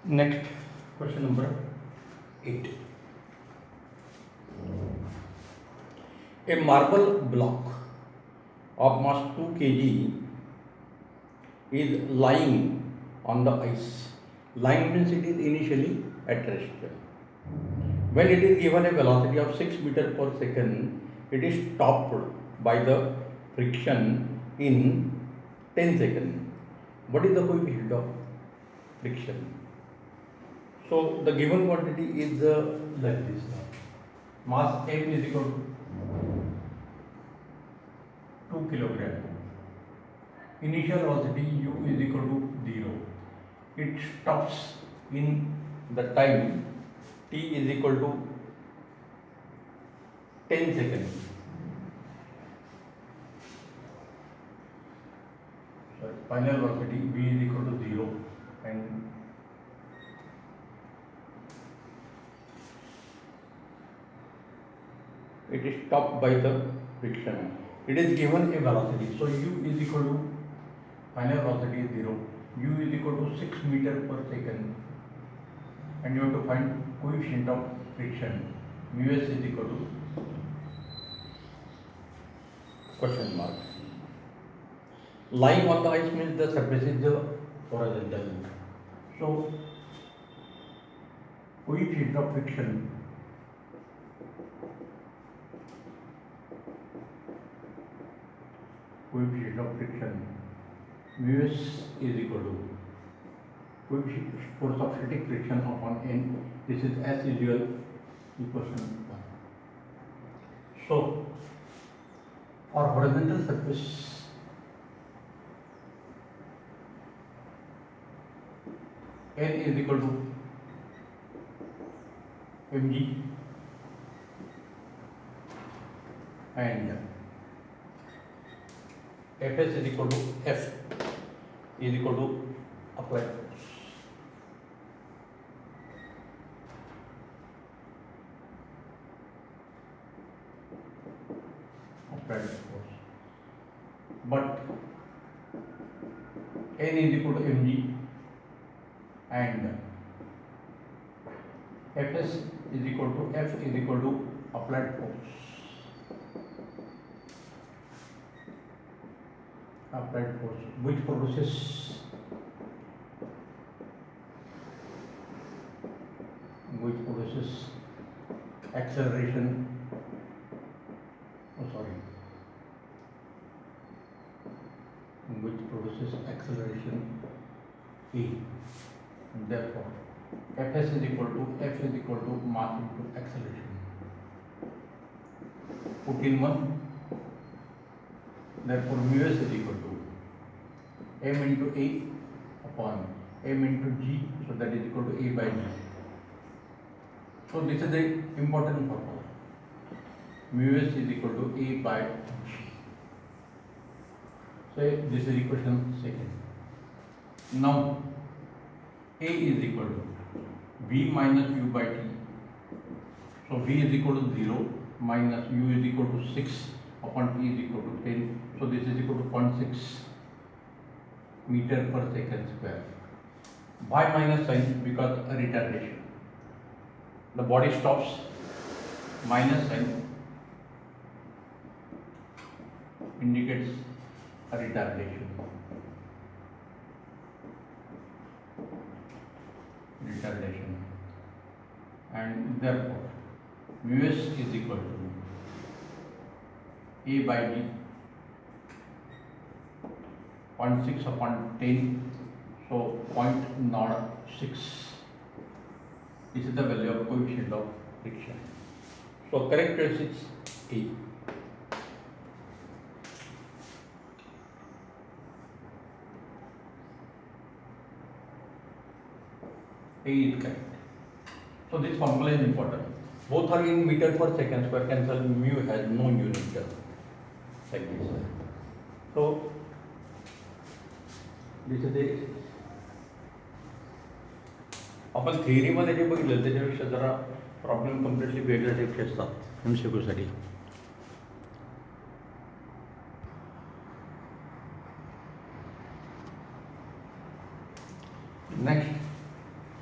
Next, question number 8. A marble block of mass 2 kg is lying on the ice. Lying means it is initially at rest. When it is given a velocity of 6 meter per second, it is stopped by the friction in 10 seconds. What is the coefficient of friction? So the given quantity is like this. Mass m is equal to 2 kilogram. Initial velocity u is equal to 0. It stops in the time t is equal to 10 seconds. So final velocity v is equal to 0 and it is stopped by the friction. It is given a velocity. So u is equal to final velocity is 0. U is equal to 6 meter per second. And you have to find coefficient of friction. Mus is equal to question mark. Lying on the ice means the surface is the horizontal. So coefficient of friction mus is equal to coefficient force of static friction upon n. This is as usual equation 1. So for horizontal surface n is equal to mg and Fs is equal to F is equal to applied force. But N is equal to mg and Fs is equal to F is equal to applied force. Which produces acceleration A. Therefore Fs is equal to F is equal to mass into acceleration. Put in 1. Therefore mus is equal to m into A upon m into g, so that is equal to A by g. So this is the important formula. Mus is equal to A by g. So this is equation 2. Now A is equal to v minus u by t. So v is equal to 0 minus u is equal to 6 upon t is equal to 10. So this is equal to 0.6 meter per second square. Why minus sign? Because a retardation. The body stops. Minus sign indicates a retardation. And therefore mus is equal to A by d 0.6 upon 10, so 0.06. This is the value of coefficient of friction. So characteristics A. A is correct. So this formula is important. Both are in meter per second square. Cancel. Mu has no unit term like this. So this is the आपण थेअरीमध्ये जे बघितलं त्याच्यापेक्षा जरा problem completely वेगळ्या टाईपचे असतात MCQ साठी. Next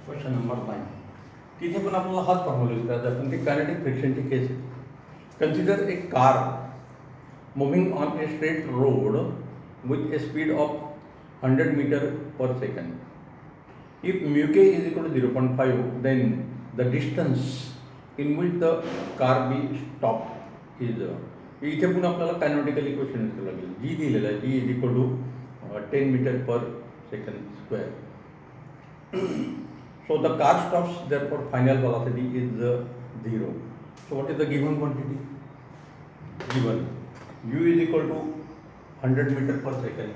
question number 9. तिथे पण आपल्याला हाच फॉर्म्युला यूज करायचा पण ती कायनेटिक फ्रिक्शनची केस आहे. Consider A car moving on a straight road with a speed of 100 meter per second. If mu k is equal to 0.5, then the distance in which the car be stopped is इथे पण आपल्याला कायनेटिकल equation use करावं लागेल. जी दिलेलं आहे जी is equal to 10 metre पर second square. So the car stops, therefore final velocity is 0. So what is the given quantity? Given u is equal to 100 meter per second.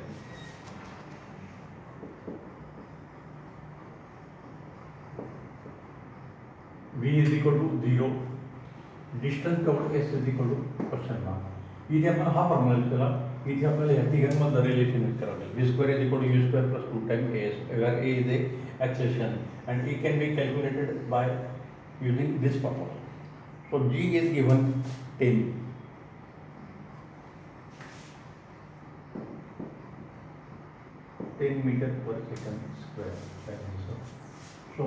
V is equal to 0. Distance covered S is equal to question mark. इथे आपण हा formula use केला. इथे आपल्याला या तिघांमधलं relation use करावं लागेल. V square is equal to u square plus 2 times as, where a is a acceleration and E can be calculated by using this formula. So G is given 10. Meter per second square. So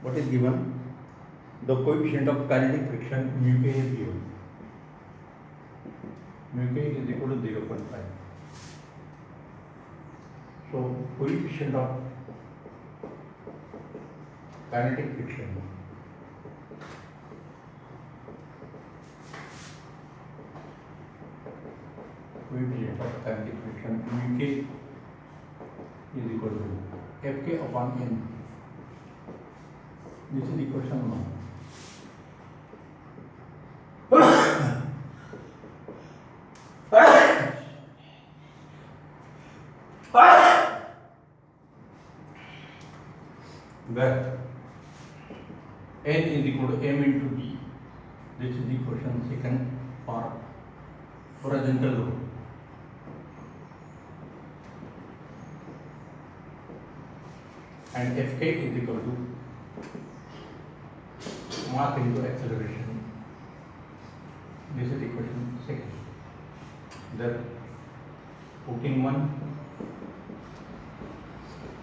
what is given? The coefficient of kinetic friction mu k is given. Mu k is equal to 0.5. So coefficient of kinetic friction mu k is equal to Fk upon n. This is equation 1. Where n is equal to m into d. This is equation 2 for horizontal road. And Fk is equal to mass into acceleration. This is equation 2. Then putting 1.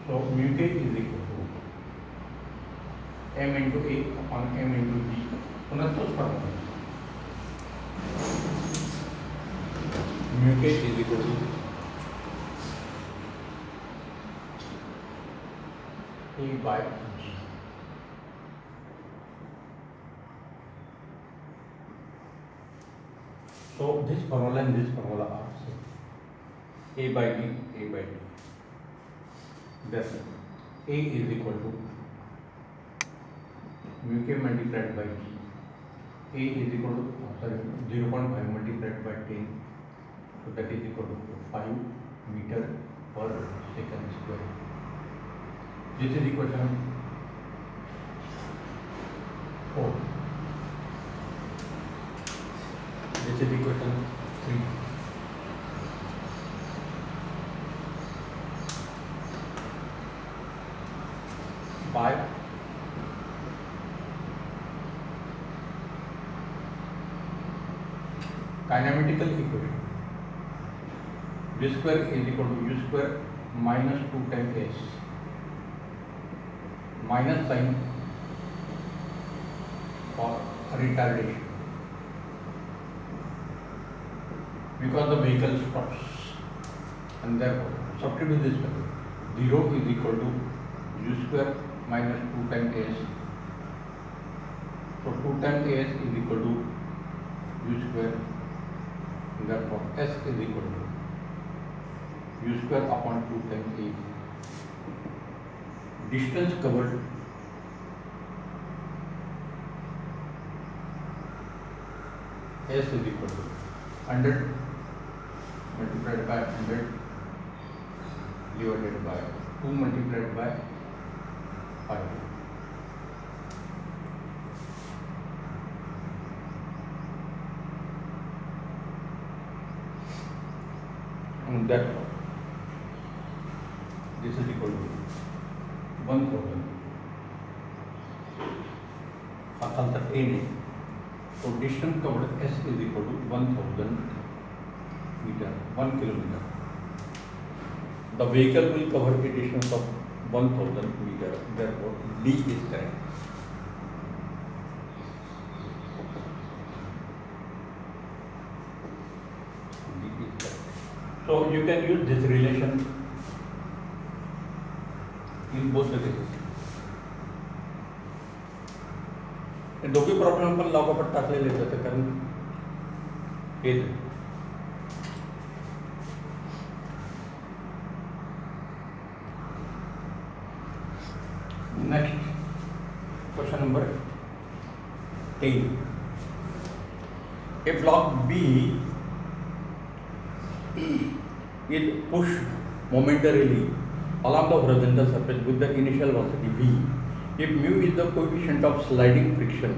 So mu k is equal to m into a upon m into d. पुन्हा तोच formula. Mu k is equal to a by g. So this formula and this formula are same. A by d, a by d. Then a is equal to mu k multiplied by d. A is equal to 0.5 multiplied by 10. So that is equal to 5 meter per second square. This is equation 4. This is equation 3. By kinematical equation, v square is equal to u square minus 2 times s. Minus sign for retardation because the vehicle stops, and therefore substitute this value. 0 is equal to u square minus 2 times s. So 2 times s is equal to u square, and therefore s is equal to u square upon 2 times a. Distance covered S is equal to 100 multiplied by 100 divided by 2 multiplied by 5. And that this is equal to 1000. असल तक A नहीं, तो distance covered S is equal to 1000 meter, 1 kilometer. The vehicle will cover a distance of 1000 meter. Therefore, D is correct. D is correct. So you can use this relation in both the cases. हे दोघी problem पण लागोपाठ टाकलेले आहेत कारण हेच next question number 10. A block B is pushed momentarily along the horizontal surface with the initial velocity v. If mu is the coefficient of sliding friction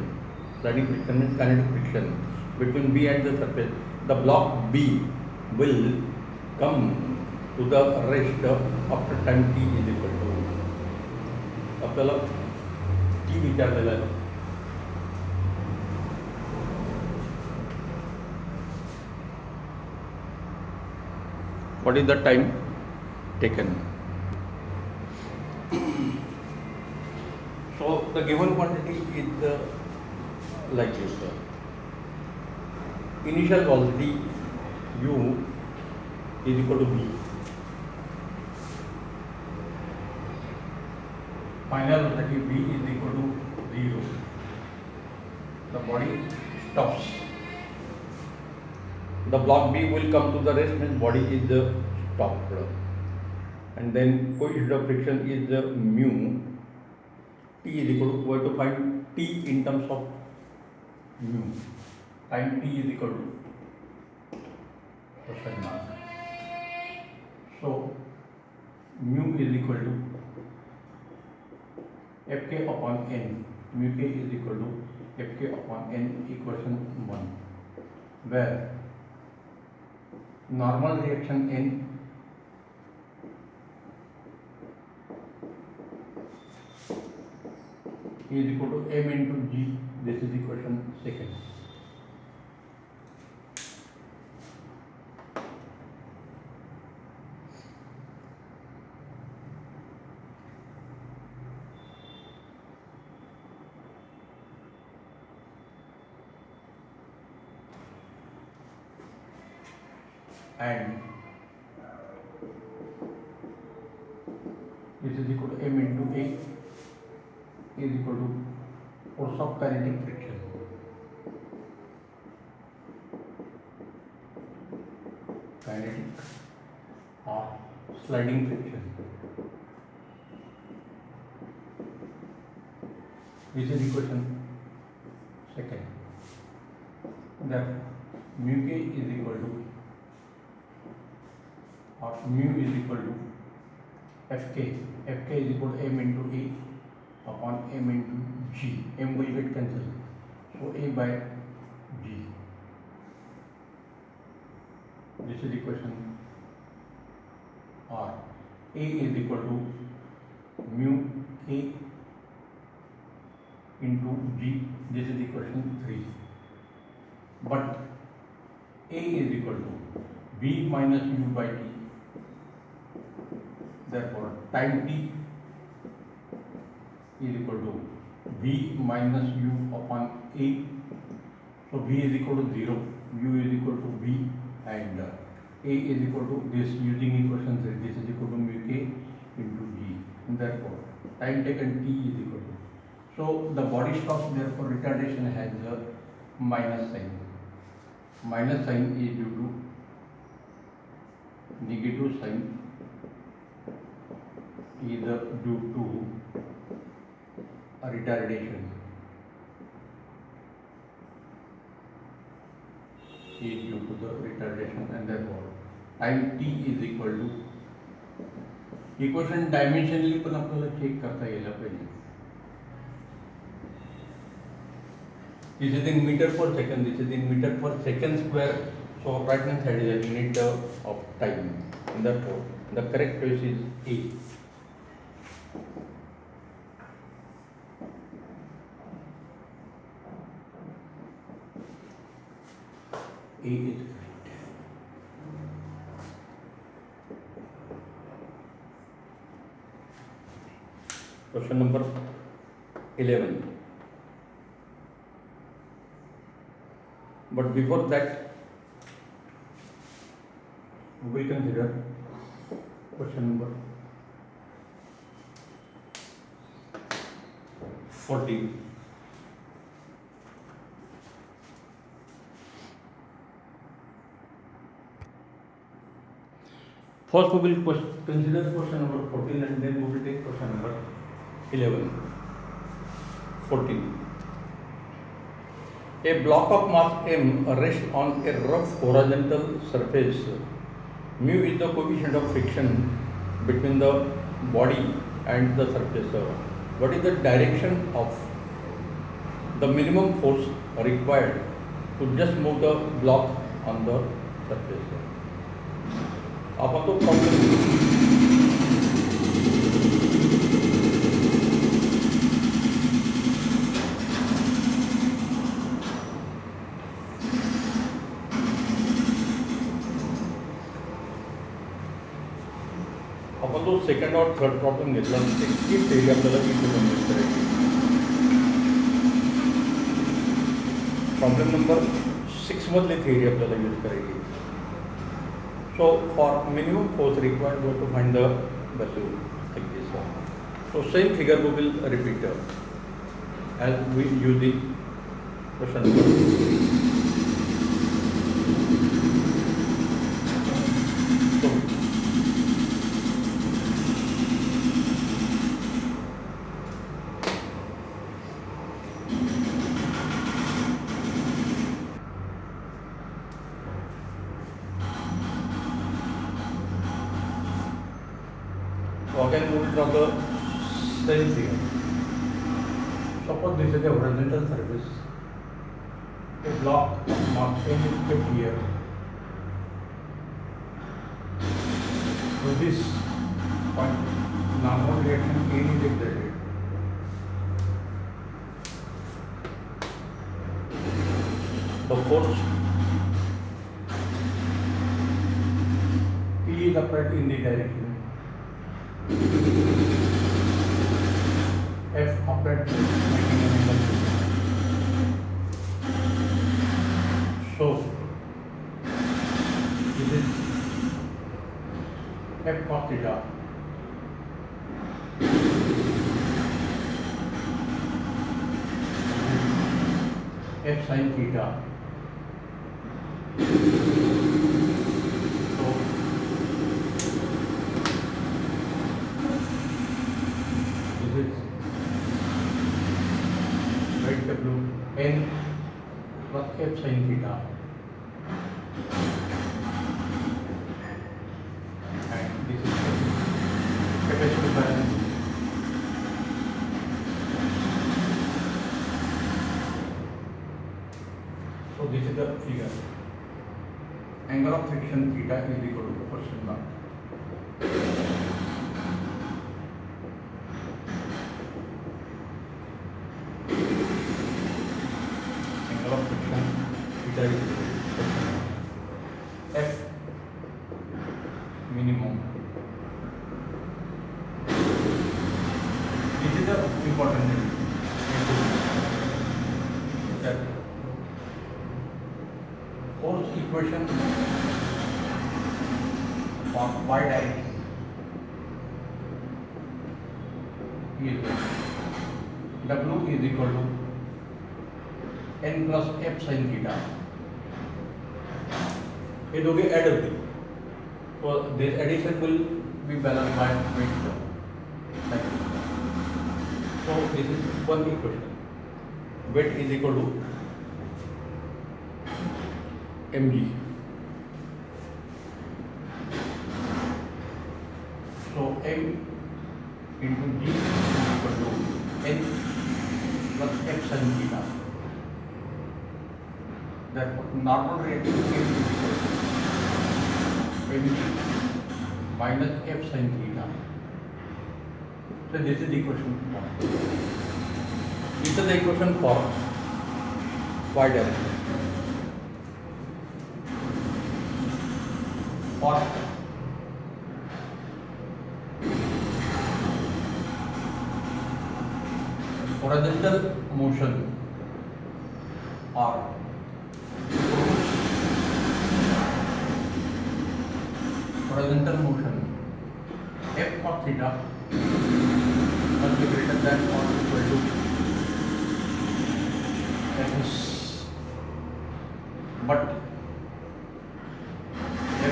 means kinetic friction between B and the surface, the block B will come to the rest after time t is equal to. आपल्याला t विचारलेला आहे. What is the time taken? So the given quantity is like this. Initial velocity u is equal to v. Final velocity v is equal to 0. The body stops. The block B will come to the rest means body is stopped. And then coefficient of friction is mu. T is equal to, we have to find T in terms of mu. Time T is equal to question mark. So mu is equal to Fk upon n. Mu k is equal to Fk upon n equation 1, where normal reaction n is equal to m into g. This is equation 2. And this is equal to m into a is equal to force of kinetic friction. Kinetic or sliding friction. This is equation 2. Therefore, mu k is equal to mu is equal to Fk. Fk is equal to m into a upon m into g. M will get cancelled. So a by g. This is equation R. A is equal to mu k into g. This is equation 3. But A is equal to v minus u by t. Therefore, time t is equal to v minus u upon a. So v is equal to 0, u is equal to v, and a is equal to this using equation 3. This is equal to mu k into g. And therefore, time taken t is equal to. So the body stops. Therefore, retardation has a minus sign. Minus sign is due to negative sign either due to a retardation is due to the retardation, and therefore time t is equal to equation dimensionally पण आपल्याला check करता यायला पाहिजे. This is in meter per second. This is in meter per second square. So right hand side is a unit of time, and therefore the correct choice is A. A is correct. Question number 11. But before that, we will consider question number 14. First, we will consider question number 14 and then we will take question number 11. 14. A block of mass m rests on a rough horizontal surface. Mu is the coefficient of friction between the body and the surface. What is the direction of the minimum force required to just move the block on the surface? अपन तो problem अपन तो second और third problem घेतला की theory आपल्याला equation use करायची. Problem number 6 मधली theory आपल्याला use करायची. So for minimum force required, we have to find the value like this one. So same figure we will repeat as we use the question number. So again we will draw the same figure. Suppose this is a horizontal surface. A block of mass m is kept here. So this point, normal reaction A is exerted. The force P is applied in the direction. F applied making an angle. So this is F cos theta. F sin theta. So this is right W n plus F sin theta. And this is capacity balance. So this is the figure. Angle of friction theta is equal to question mark. Angle of friction theta is equal to question mark. F minimum. This is the important thing. That force equation for y direction is W is equal to n plus F sin theta. ये दोगे add होगी. So this addition will be balanced by weight. So this is one equation. Weight is equal to mg. So m into g is equal to n plus f sin theta. Therefore, normal reaction is equal to mg minus f sin theta. So this is the equation 1. This is the equation for y direction. For horizontal motion or horizontal motion f cos theta must be greater than or equal to fs, but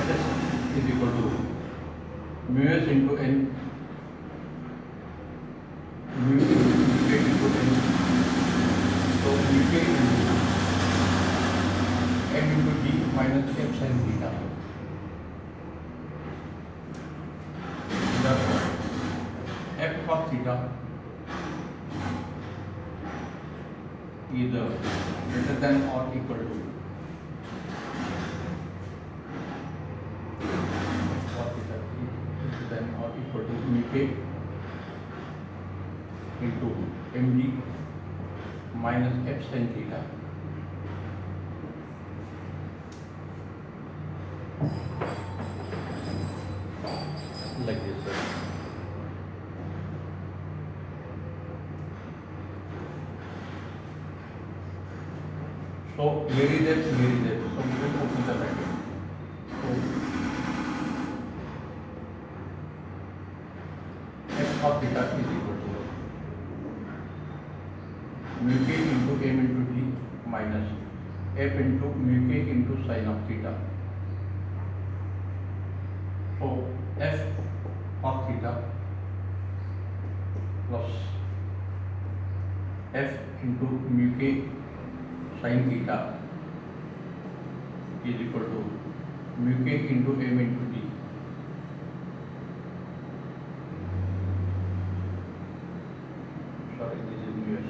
fs is equal to mu s into n mu k into n, so mu k into m into d minus f sin theta. Therefore, f cos theta is greater than or equal to mu k into md minus f sin theta. Like this, sir. So here is f, here is f. So we will open the bracket. So f cos theta is equal to mu k into m into d minus f into mu k into sin of theta. So f cos theta plus f into mu k sin theta is equal to mu k into m into d. Sorry, this is mu s.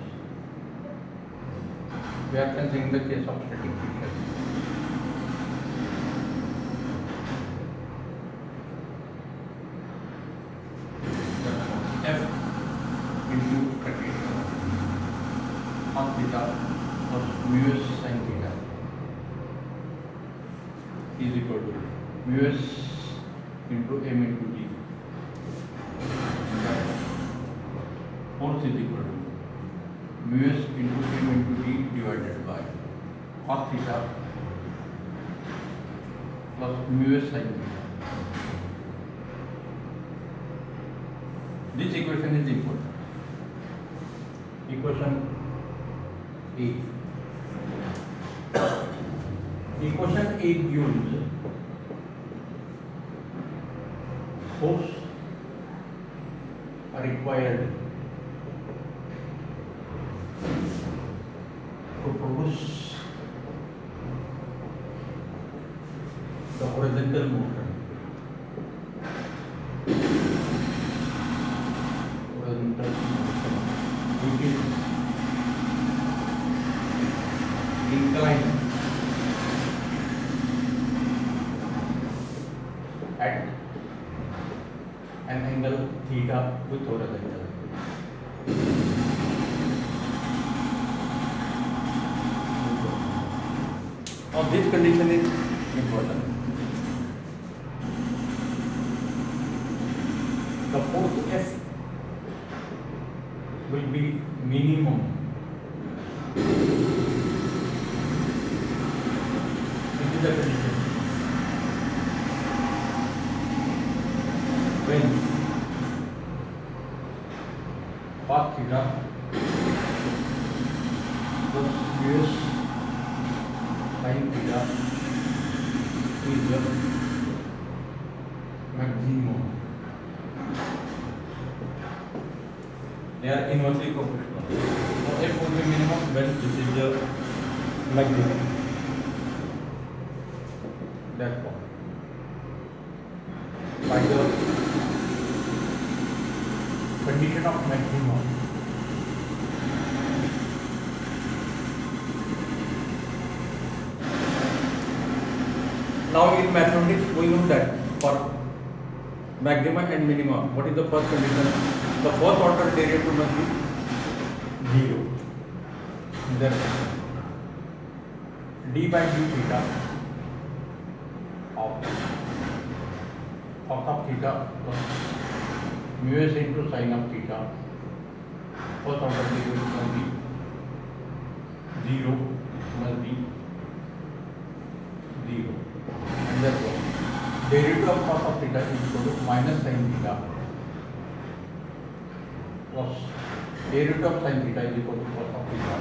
We are considering the case of static friction. F into bracket cos theta plus mu s sin theta is equal to mu s into m into d. Force is equal to mu s into m into d divided by cos theta plus mu s sin theta. This equation is important. Equation A. Equation A gives force required to produce the horizontal motion. Which is inclined at an angle theta with horizontal. Now this condition is important. The force F will be minimum this is the condition when cos theta plus us sin theta is the maximum. They are inversely proportional. So f will be minimum when this is the maximum. Therefore, by the condition of maximum, now in mathematics we know that for maximum and minimum, what is the first condition? The first order derivative must be 0. Therefore, d by d theta of cos of theta plus mu s into sin of theta first order derivative must be 0, must be 0, and therefore derivative of cos of theta is equal to minus sin theta plus derivative of sin theta is equal to cos of theta,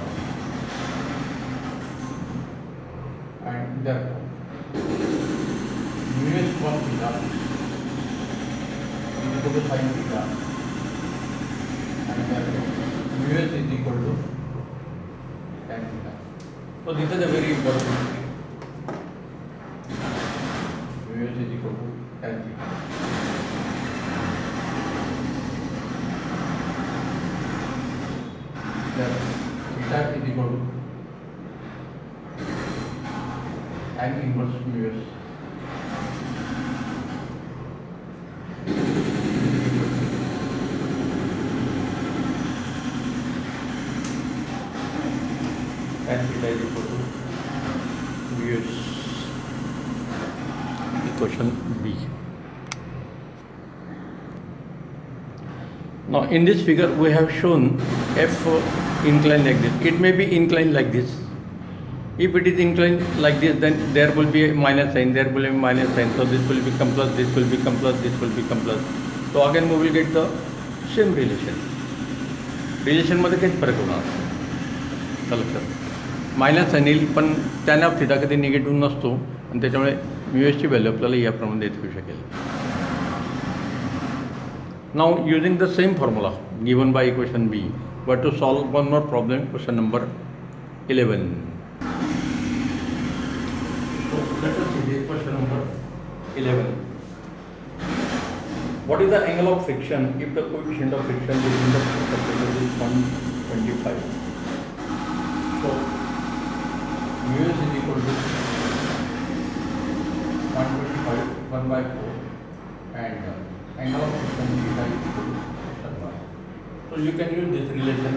and therefore mu s cos theta is equal to sin theta, and therefore mu s is equal to tan theta. So this is a very important thing. Mu s is equal to tan theta. Then theta is equal to tan inverse mu s. Tan theta is equal to mu s. Equation B. Now in this figure we have shown f inclined like this. It may be inclined like this. If it is inclined like this, then there will be a minus sign, there will be a minus sign. So this will become plus, this will become plus, this will become plus. So again we will get the same relation. Relation मध्ये काहीच फरक होणार चला sir minus sign येईल पण tan of theta कधी negative नसतो आणि त्याच्यामुळे म्यू एसची व्हॅल्यू आपल्याला याप्रमाणे देता येऊ शकेल. Now using the same formula given by equation B, we have to solve one more problem, question number 11. So let us see this question number 11. What is the angle of friction if the coefficient of friction between the surfaces is 125? So mu s is equal to 125 1 by 4 and angle of friction theta is equal to friction bar. So you can use this relation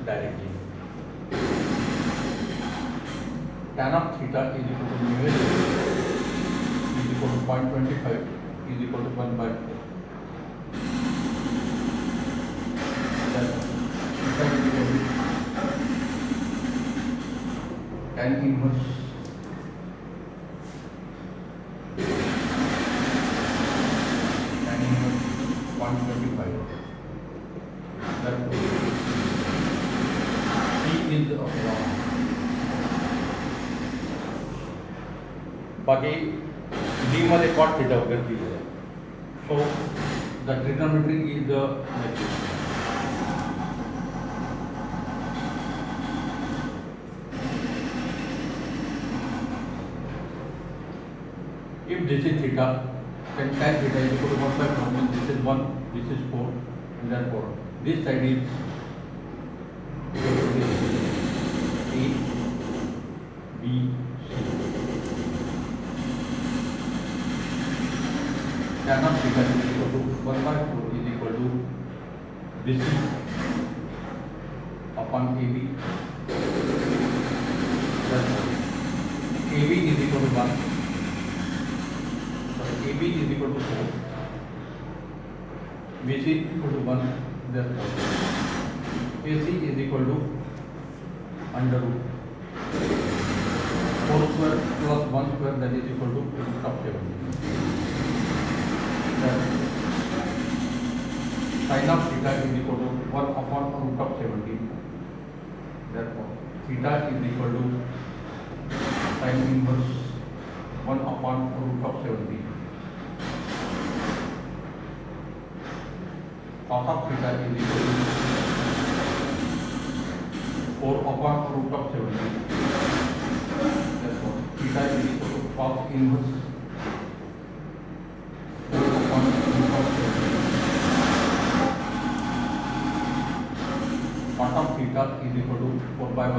directly. Tan of theta is equal to mu s is equal to 0.25 is equal to 1 by 4. Then theta is equal to tan inverse tan inverse 125. Therefore C is wrong. बाकी D मध्ये cot theta वगैरे दिलेलं आहे. So the trigonometry is the matching. If this is theta, then tan theta is equal to 1 by 4, means this is 1, this is 4, and therefore this side is equal to this A, B, C. Tan of theta is equal to 1 by 4 is equal to BC upon AB. Therefore AB is equal to 1. AB is equal to 4, BC is equal to 1, therefore AC is equal to under root 4 square plus 1 square, that is equal to root of 7. Then sin of theta is equal to 1 upon root of 70, therefore theta is equal to sin inverse 1 upon root of 70. Cos of theta is equal to 4 upon root of 70. Therefore, theta is equal to cos inverse 4 upon root of 70. Cot of theta is equal to 4 by 1.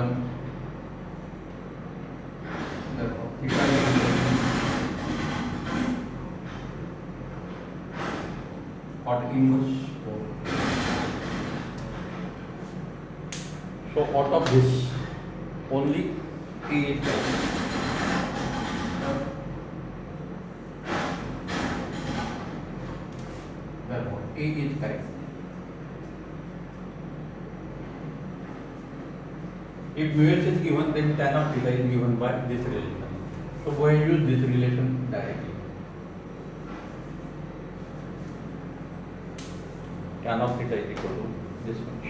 Therefore, theta is equal to cot inverse 4. So out of this, only A is correct. Therefore, A is correct. If mu s is given, then tan of theta is given by this relation. So go and use this relation directly. Tan of theta is equal to this much.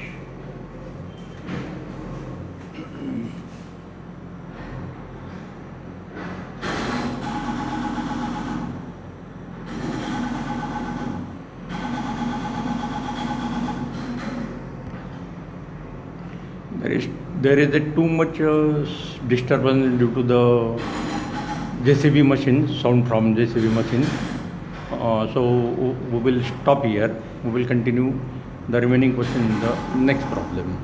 There is a too much disturbance due to the JCB machine, sound from JCB machine. So we will stop here. We will continue the remaining question in the next problem.